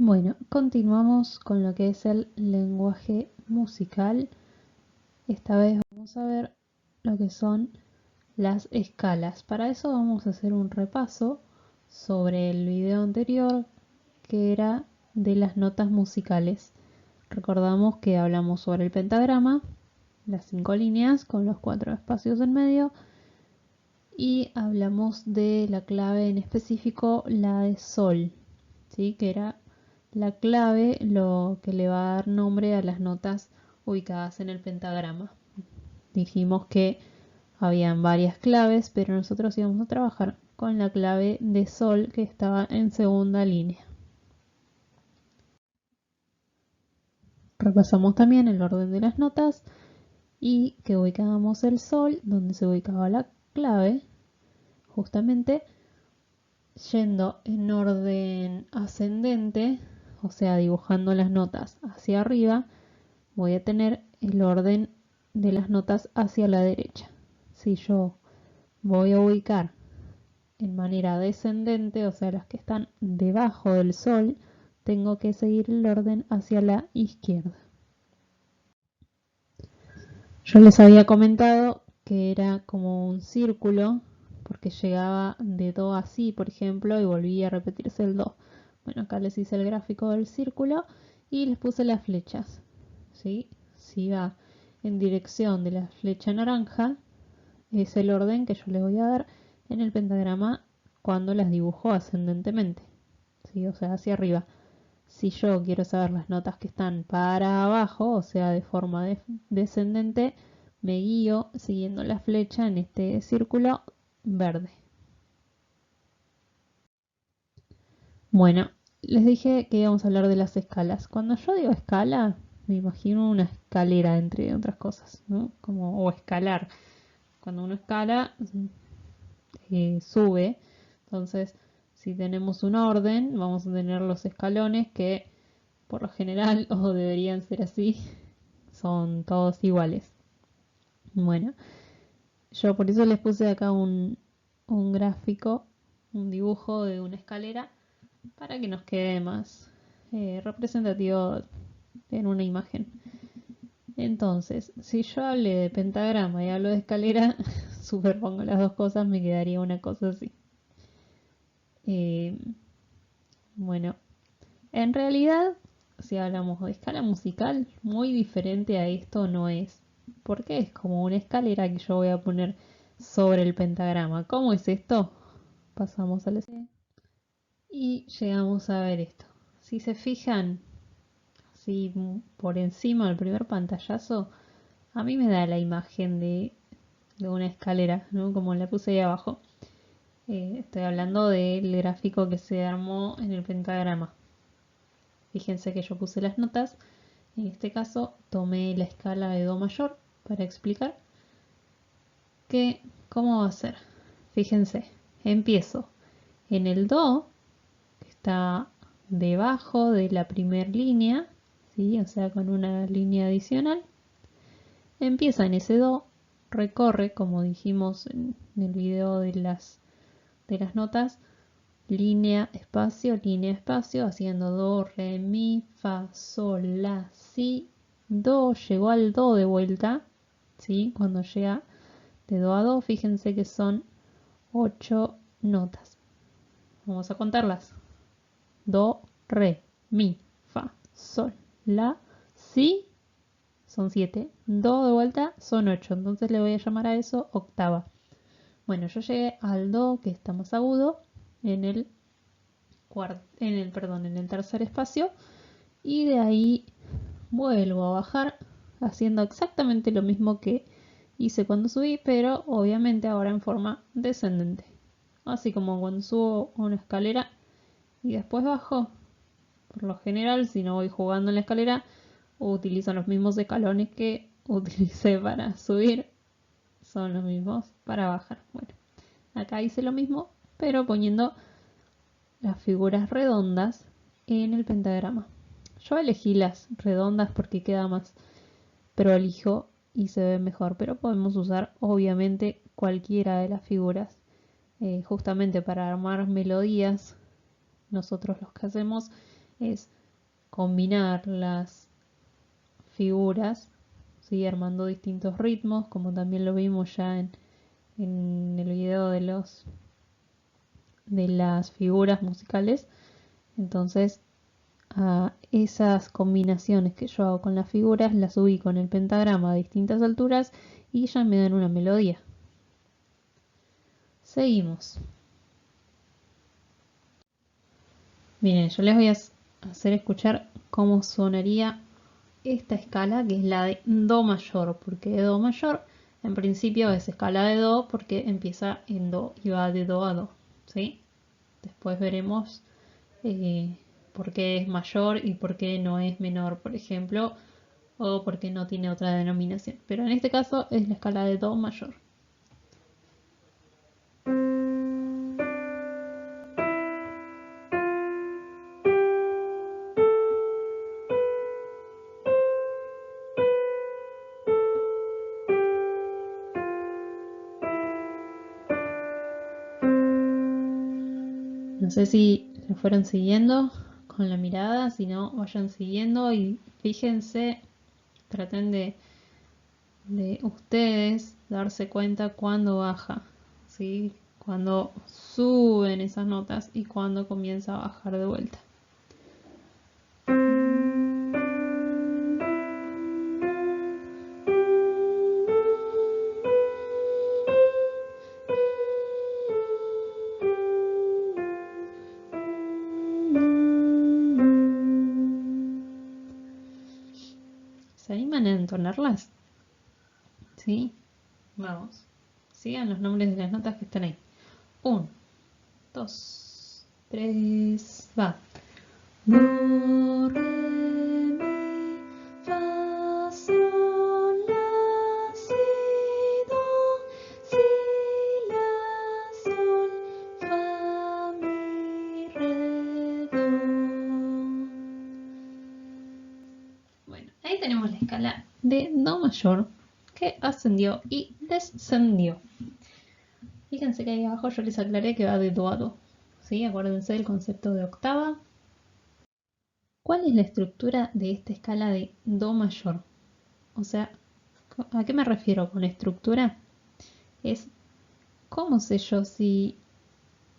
Bueno, continuamos con lo que es el lenguaje musical. Esta vez vamos a ver lo que son las escalas. Para eso vamos a hacer un repaso sobre el video anterior que era de las notas musicales. Recordamos que hablamos sobre el pentagrama, las 5 líneas con los 4 espacios en medio, y hablamos de la clave en específico, la de sol, ¿sí? Que era la clave lo que le va a dar nombre a las notas ubicadas en el pentagrama. Dijimos que habían varias claves, pero nosotros íbamos a trabajar con la clave de sol que estaba en segunda línea. Repasamos también el orden de las notas y que ubicábamos el sol donde se ubicaba la clave, justamente yendo en orden ascendente, o sea, dibujando las notas hacia arriba, voy a tener el orden de las notas hacia la derecha. Si yo voy a ubicar en manera descendente, o sea, las que están debajo del sol, tengo que seguir el orden hacia la izquierda. Yo les había comentado que era como un círculo, porque llegaba de do a si, por ejemplo, y volvía a repetirse el do. Bueno, acá les hice el gráfico del círculo y les puse las flechas. ¿Sí? Si va en dirección de la flecha naranja, es el orden que yo les voy a dar en el pentagrama cuando las dibujo ascendentemente, ¿sí? O sea, hacia arriba. Si yo quiero saber las notas que están para abajo, o sea, de forma descendente, me guío siguiendo la flecha en este círculo verde. Bueno, les dije que íbamos a hablar de las escalas. Cuando yo digo escala, me imagino una escalera, entre otras cosas, ¿no? Como, o escalar. Cuando uno escala, sube. Entonces, si tenemos un orden, vamos a tener los escalones que, por lo general, o deberían ser así, son todos iguales. Bueno, yo por eso les puse acá un gráfico, un dibujo de una escalera, para que nos quede más representativo en una imagen. Entonces, si yo hablé de pentagrama y hablo de escalera, superpongo las dos cosas, me quedaría una cosa así. Eh, bueno, en realidad, si hablamos de escala musical, muy diferente a esto no es. Porque es como una escalera que yo voy a poner sobre el pentagrama. ¿Cómo es esto? Pasamos a la y llegamos a ver esto. Si se fijan, si por encima del primer pantallazo, a mí me da la imagen de una escalera, ¿no? Como la puse ahí abajo. Estoy hablando del gráfico que se armó en el pentagrama. Fíjense que yo puse las notas. En este caso tomé la escala de do mayor para explicar que cómo va a ser. Fíjense, empiezo en el do, que está debajo de la primera línea, ¿sí? O sea, con una línea adicional. Empieza en ese do, recorre, como dijimos en el video de las notas, línea, espacio, haciendo do, re, mi, fa, sol, la, si, do, llegó al do de vuelta, ¿sí? Cuando llega de do a do, fíjense que son 8 notas. Vamos a contarlas. Do, re, mi, fa, sol, la, si, son 7. Do de vuelta son 8. Entonces le voy a llamar a eso octava. Bueno, yo llegué al do, que está más agudo, en el en el tercer espacio, y de ahí vuelvo a bajar haciendo exactamente lo mismo que hice cuando subí, pero obviamente ahora en forma descendente. Así como cuando subo una escalera y después bajo. Por lo general, si no voy jugando en la escalera, utilizo los mismos escalones que utilicé para subir. Son los mismos para bajar. Bueno, acá hice lo mismo, pero poniendo las figuras redondas en el pentagrama. Yo elegí las redondas porque queda más prolijo y se ve mejor, pero podemos usar obviamente cualquiera de las figuras. Justamente para armar melodías, nosotros lo que hacemos es combinar las figuras, ¿sí? Armando distintos ritmos, como también lo vimos ya en el video de las figuras musicales. Entonces, a esas combinaciones que yo hago con las figuras las ubico en el pentagrama a distintas alturas y ya me dan una melodía. Seguimos. Miren, yo les voy a hacer escuchar cómo sonaría esta escala, que es la de Do mayor. Porque de Do mayor, en principio es escala de Do porque empieza en Do y va de Do a Do, ¿sí? Después veremos por qué es mayor y por qué no es menor, por ejemplo, o por qué no tiene otra denominación. Pero en este caso es la escala de Do mayor. No sé si lo fueron siguiendo con la mirada, si no, vayan siguiendo y fíjense, traten de ustedes darse cuenta cuando baja, ¿sí? Cuando suben esas notas y cuando comienza a bajar de vuelta. ¿Se animan a entonarlas? ¿Sí? Vamos. Sigan los nombres de las notas que están ahí. 1, 2, 3, va. Do, re, mi, fa, sol, la, si, do, si, la, sol, fa, mi, re, do. Bueno, ahí tenemos la escala de Do mayor que ascendió y descendió. Fíjense que ahí abajo yo les aclaré que va de Do a Do. ¿Sí? Acuérdense del concepto de octava. ¿Cuál es la estructura de esta escala de Do mayor? O sea, ¿a qué me refiero con estructura? Es cómo sé yo si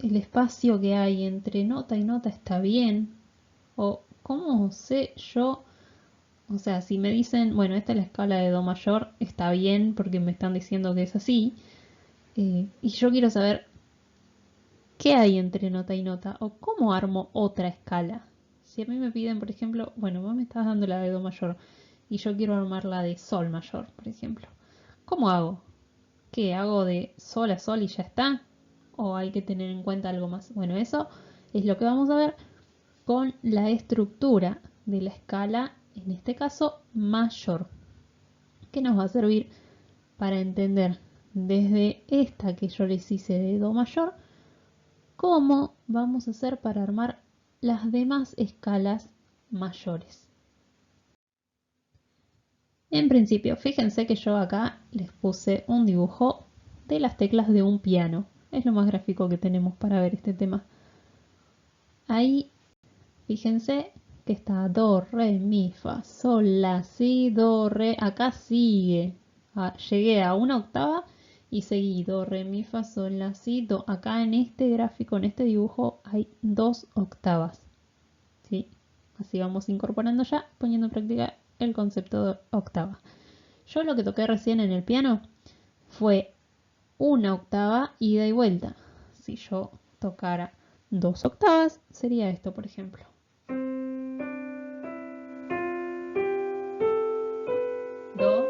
el espacio que hay entre nota y nota está bien, o cómo sé yo, o sea, si me dicen, bueno, esta es la escala de Do mayor, está bien porque me están diciendo que es así, y yo quiero saber qué hay entre nota y nota, o cómo armo otra escala. Si a mí me piden, por ejemplo, bueno, vos me estás dando la de Do mayor, y yo quiero armar la de Sol mayor, por ejemplo. ¿Cómo hago? ¿Qué hago de Sol a Sol y ya está? ¿O hay que tener en cuenta algo más? Bueno, eso es lo que vamos a ver con la estructura de la escala, en este caso mayor, que nos va a servir para entender desde esta que yo les hice de Do mayor, cómo vamos a hacer para armar las demás escalas mayores. En principio, fíjense que yo acá les puse un dibujo de las teclas de un piano. Es lo más gráfico que tenemos para ver este tema. Ahí, fíjense que está Do, Re, Mi, Fa, Sol, La, Si, Do, Re. Acá sigue. Llegué a una octava y seguí Do, Re, Mi, Fa, Sol, La, Si, Do. Acá en este gráfico, en este dibujo, hay 2 octavas. ¿Sí? Así vamos incorporando ya, poniendo en práctica el concepto de octava. Yo lo que toqué recién en el piano fue una octava ida y vuelta. Si yo tocara 2 octavas, sería esto, por ejemplo. Do,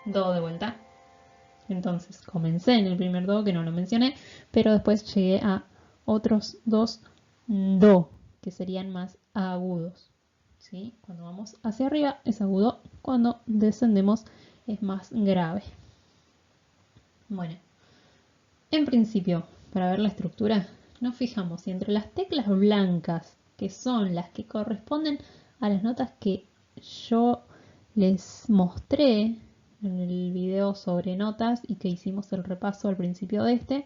do de vuelta. Entonces comencé en el primer do, que no lo mencioné, pero después llegué a otros 2 do, que serían más agudos. ¿Sí? Cuando vamos hacia arriba es agudo, cuando descendemos es más grave. Bueno, en principio, para ver la estructura, nos fijamos si entre las teclas blancas, que son las que corresponden a las notas que yo les mostré en el video sobre notas y que hicimos el repaso al principio de este,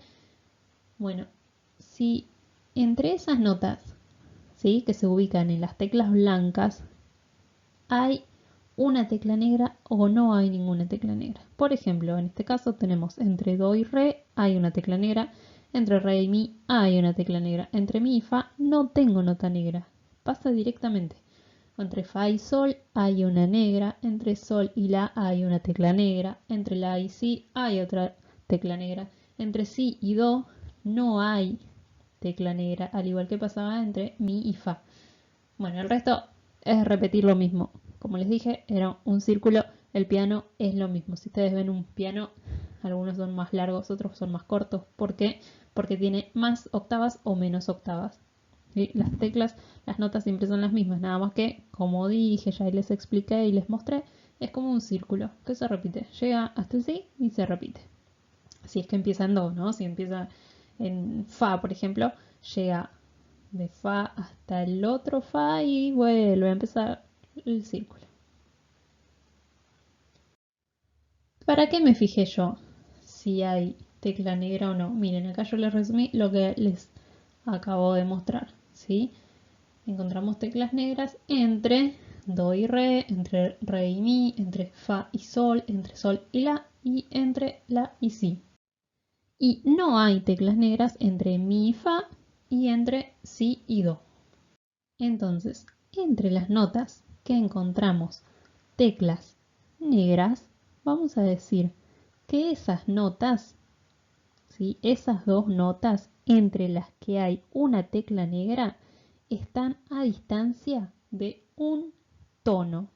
bueno, si entre esas notas, ¿sí?, que se ubican en las teclas blancas, hay una tecla negra o no hay ninguna tecla negra. Por ejemplo, en este caso tenemos entre do y re hay una tecla negra, entre re y mi hay una tecla negra, entre mi y fa no tengo nota negra, pasa directamente. Entre fa y sol hay una negra, entre sol y la hay una tecla negra, entre la y si hay otra tecla negra, entre si y do no hay tecla negra, al igual que pasaba entre mi y fa. Bueno, el resto es repetir lo mismo. Como les dije, era un círculo, el piano es lo mismo. Si ustedes ven un piano, algunos son más largos, otros son más cortos. ¿Por qué? Porque tiene más octavas o menos octavas. ¿Sí? Las teclas, las notas siempre son las mismas, nada más que, como dije, ya les expliqué y les mostré, es como un círculo que se repite. Llega hasta el si y se repite. Si es que empieza en do, ¿no? Si empieza en fa, por ejemplo, llega de fa hasta el otro fa y vuelve a empezar el círculo. ¿Para qué me fijé yo si hay tecla negra o no? Miren, acá yo les resumí lo que les acabo de mostrar, ¿sí? Encontramos teclas negras entre do y re, entre re y mi, entre fa y sol, entre sol y la y entre la y si. Y no hay teclas negras entre mi y fa y entre si y do. Entonces, entre las notas que encontramos teclas negras, vamos a decir que esas notas, ¿sí?, esas dos notas entre las que hay una tecla negra, están a distancia de un tono,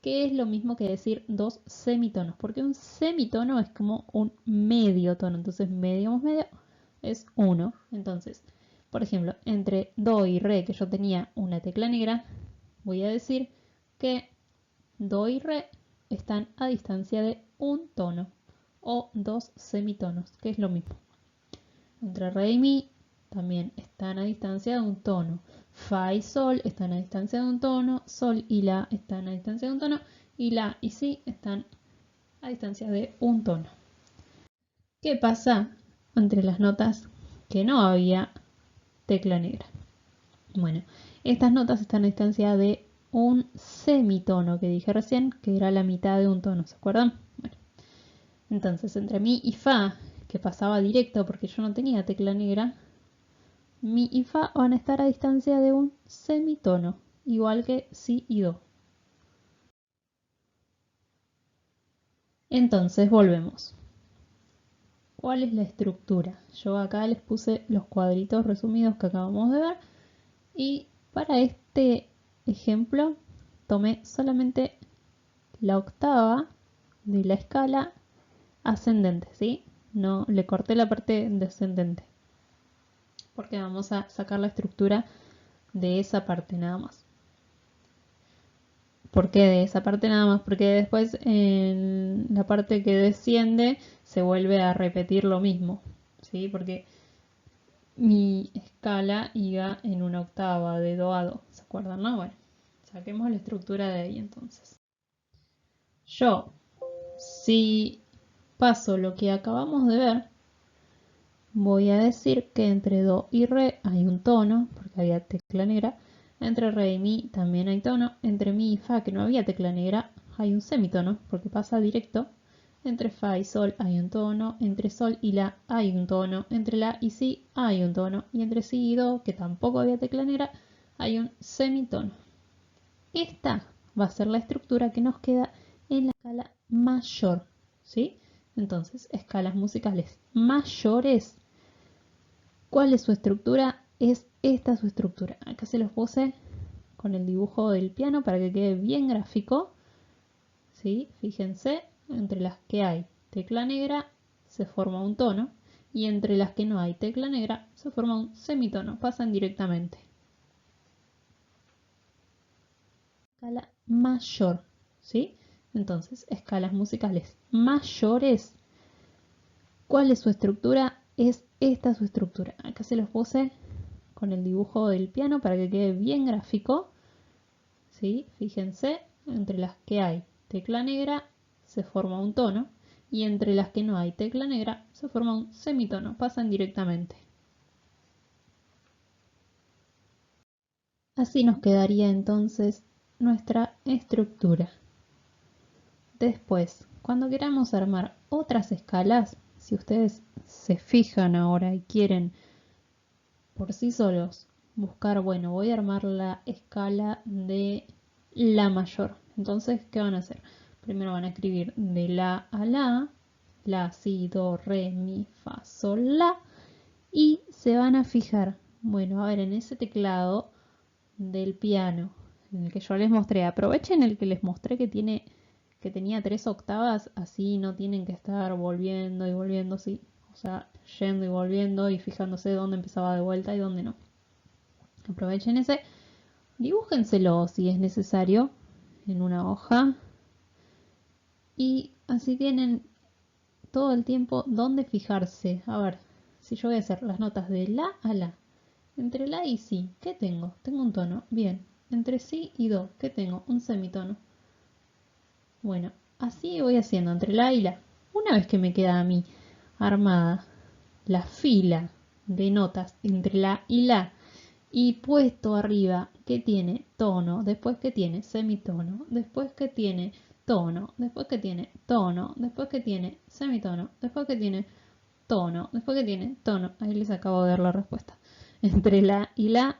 que es lo mismo que decir dos semitonos, porque un semitono es como un medio tono, entonces medio más medio es 1. Entonces, por ejemplo, entre do y re, que yo tenía una tecla negra, voy a decir que do y re están a distancia de un tono o dos semitonos, que es lo mismo. Entre re y mi también están a distancia de un tono. Fa y sol están a distancia de un tono, sol y la están a distancia de un tono y la y si están a distancia de un tono. ¿Qué pasa entre las notas que no había tecla negra? Bueno, estas notas están a distancia de un semitono que dije recién, que era la mitad de un tono, ¿se acuerdan? Bueno, entonces entre mi y fa, que pasaba directo porque yo no tenía tecla negra, mi y fa van a estar a distancia de un semitono, igual que si y do. Entonces volvemos. ¿Cuál es la estructura? Yo acá les puse los cuadritos resumidos que acabamos de ver y para este ejemplo tomé solamente la octava de la escala ascendente, ¿sí? No le corté la parte descendente porque vamos a sacar la estructura de esa parte nada más. ¿Por qué de esa parte nada más? Porque después en la parte que desciende se vuelve a repetir lo mismo, ¿sí? Porque mi escala iba en una octava de do a do, ¿se acuerdan, no? Bueno, saquemos la estructura de ahí entonces. Yo, si paso lo que acabamos de ver, voy a decir que entre do y re hay un tono, porque había tecla negra. Entre re y mi también hay tono. Entre mi y fa, que no había tecla negra, hay un semitono, porque pasa directo. Entre fa y sol hay un tono. Entre sol y la hay un tono. Entre la y si hay un tono. Y entre si y do, que tampoco había tecla negra, hay un semitono. Esta va a ser la estructura que nos queda en la escala mayor, ¿sí? Entonces, escalas musicales mayores. ¿Cuál es su estructura? Es esta su estructura. Acá se los puse con el dibujo del piano para que quede bien gráfico. ¿Sí? Fíjense, entre las que hay tecla negra se forma un tono y entre las que no hay tecla negra se forma un semitono. Pasan directamente. Escala mayor, ¿sí? Entonces, escalas musicales mayores. ¿Cuál es su estructura? Es esta su estructura. Acá se los puse con el dibujo del piano para que quede bien gráfico. ¿Sí? Fíjense, entre las que hay tecla negra se forma un tono y entre las que no hay tecla negra se forma un semitono. Pasan directamente. Así nos quedaría entonces nuestra estructura. Después, cuando queramos armar otras escalas, si ustedes se fijan ahora y quieren por sí solos buscar, bueno, voy a armar la escala de la mayor. Entonces, ¿qué van a hacer? Primero van a escribir de la a la, si, do, re, mi, fa, sol, la, y se van a fijar, bueno, a ver, en ese teclado del piano, en el que yo les mostré, aprovechen el que les mostré que tenía 3 octavas, así no tienen que estar volviendo y volviendo, sí, o sea, yendo y volviendo y fijándose dónde empezaba de vuelta y dónde no. Aprovechen ese, dibújenselo si es necesario en una hoja y así tienen todo el tiempo dónde fijarse. A ver, si yo voy a hacer las notas de la a la, entre la y si, ¿qué tengo? Tengo un tono, bien. Entre si y do, ¿qué tengo? Un semitono. Bueno, así voy haciendo entre la y la. Una vez que me queda a mí armada la fila de notas entre la y puesto arriba que tiene tono, después que tiene semitono, después que tiene tono, después que tiene tono, después que tiene semitono, después que tiene tono, después que tiene tono. Ahí les acabo de dar la respuesta. Entre la y la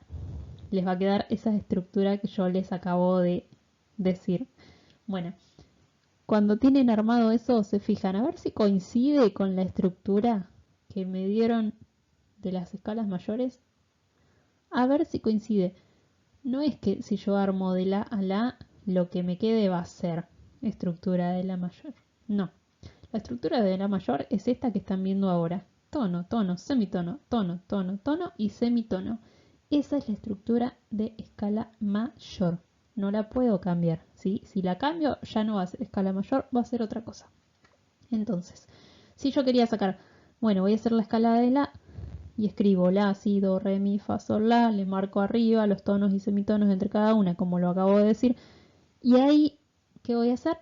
les va a quedar esa estructura que yo les acabo de decir. Bueno, cuando tienen armado eso, se fijan a ver si coincide con la estructura que me dieron de las escalas mayores. A ver si coincide. No es que si yo armo de la a la, lo que me quede va a ser estructura de la mayor. No. La estructura de la mayor es esta que están viendo ahora. Tono, tono, semitono, tono, tono, tono y semitono. Esa es la estructura de escala mayor. No la puedo cambiar, ¿sí? Si la cambio ya no va a ser escala mayor, va a ser otra cosa. Entonces, si yo quería sacar, bueno, voy a hacer la escala de la y escribo la, si, do, re, mi, fa, sol, la, le marco arriba los tonos y semitonos entre cada una, como lo acabo de decir. Y ahí, ¿qué voy a hacer?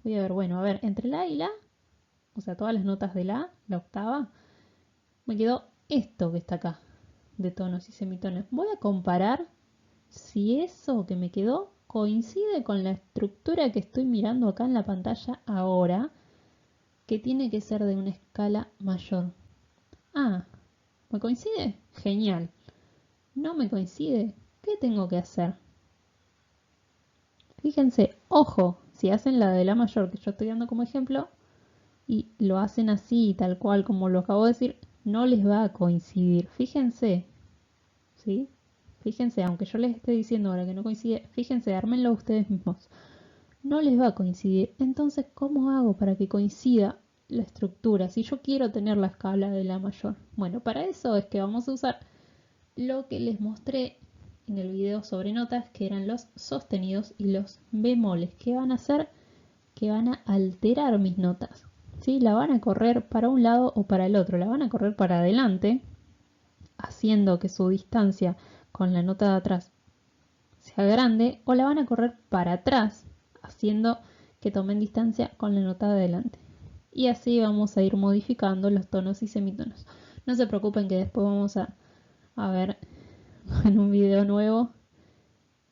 Voy a ver, bueno, a ver, entre la y la, o sea, todas las notas de la octava, me quedó esto que está acá, de tonos y semitonos. Voy a comparar si eso que me quedó coincide con la estructura que estoy mirando acá en la pantalla ahora, que tiene que ser de una escala mayor. Ah, ¿me coincide? Genial. ¿No me coincide? ¿Qué tengo que hacer? Fíjense, ojo, si hacen la de la mayor que yo estoy dando como ejemplo y lo hacen así, tal cual como lo acabo de decir, no les va a coincidir. Fíjense, ¿sí? Fíjense, aunque yo les esté diciendo ahora que no coincide, fíjense, ármenlo ustedes mismos. No les va a coincidir. Entonces, ¿cómo hago para que coincida la estructura? Si yo quiero tener la escala de la mayor. Bueno, para eso es que vamos a usar lo que les mostré en el video sobre notas, que eran los sostenidos y los bemoles. ¿Qué van a hacer? Que van a alterar mis notas. ¿Sí? La van a correr para un lado o para el otro. La van a correr para adelante, haciendo que su distancia con la nota de atrás sea grande, o la van a correr para atrás, haciendo que tomen distancia con la nota de adelante. Y así vamos a ir modificando los tonos y semitonos. No se preocupen que después vamos a ver en un video nuevo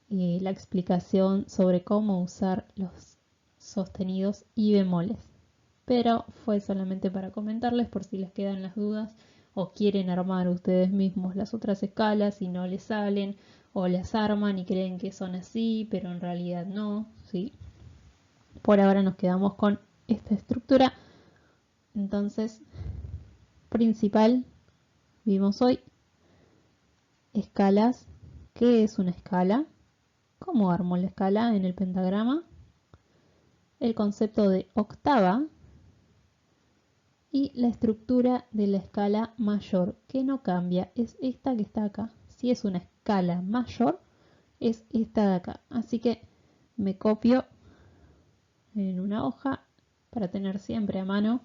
la explicación sobre cómo usar los sostenidos y bemoles. Pero fue solamente para comentarles por si les quedan las dudas o quieren armar ustedes mismos las otras escalas y no les salen, o las arman y creen que son así, pero en realidad no, ¿sí? Por ahora nos quedamos con esta estructura. Entonces, principal, vimos hoy escalas. ¿Qué es una escala? ¿Cómo armo la escala en el pentagrama? El concepto de octava y la estructura de la escala mayor, que no cambia, es esta que está acá. Si es una escala mayor, es esta de acá. Así que me copio en una hoja para tener siempre a mano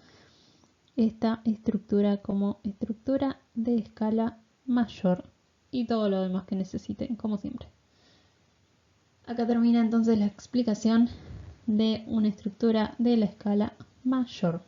esta estructura como estructura de escala mayor y todo lo demás que necesiten, como siempre. Acá termina entonces la explicación de una estructura de la escala mayor.